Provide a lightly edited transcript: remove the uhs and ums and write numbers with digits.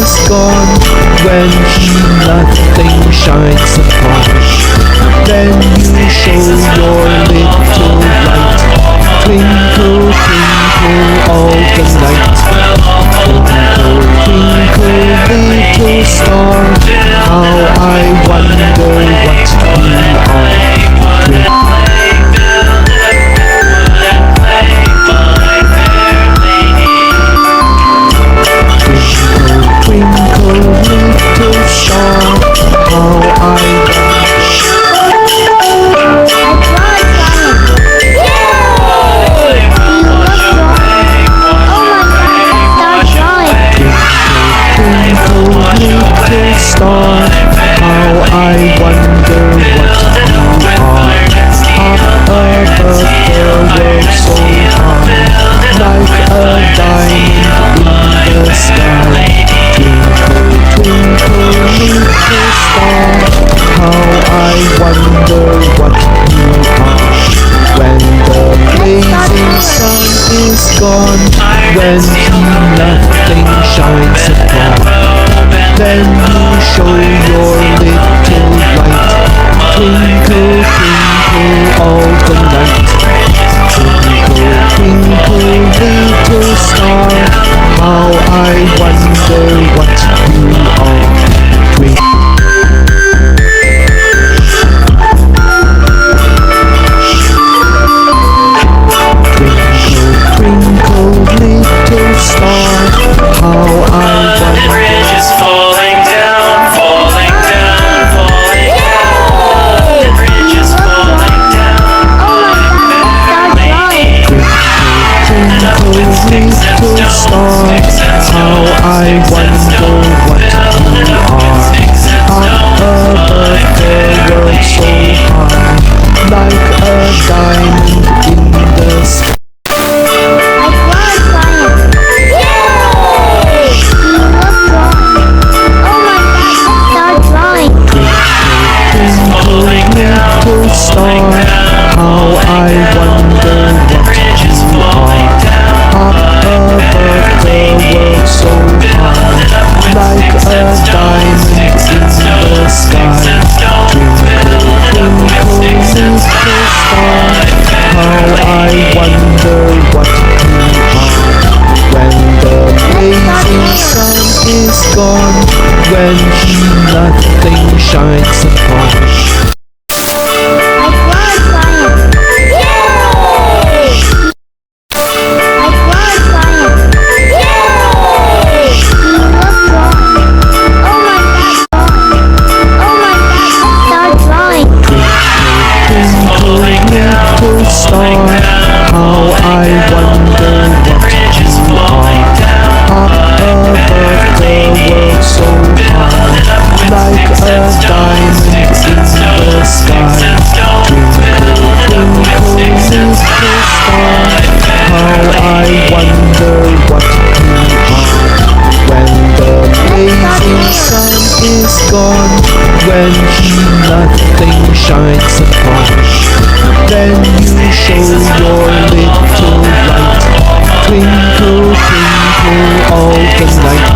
is gone, when nothing shines upon, then you show your little light. Twinkle, twinkle all the night. Twinkle, twinkle little star, how I wonder what you are. Twinkle, little star, how I star, how I wonder what you are. Up above the world so high, like a diamond in the sky. Twinkle, twinkle little star, how I wonder what you are. When the blazing sun is gone, when nothing shines upon, then you show your little light. Twinkle, twinkle all the night. Twinkle, twinkle little star, how I wonder what you are. Twinkle, twinkle little star, how I wonder. Little star, how I wonder what you are. Up above the world so high, like a diamond in the sky. Twinkle, little star, how I wonder what you are. Up above the world so high, like a diamond in the sky. Twinkle, twinkle little star, how I wonder what you are. When the blazing sun is gone, when nothing shines upon, little star, how I wonder what you are. Up above the world so high, like a diamond in the sky. Twinkle, twinkle little star, how I wonder what you are. When the blazing sun is gone, when nothing shines upon, then you show your little light. Twinkle, twinkle all the night.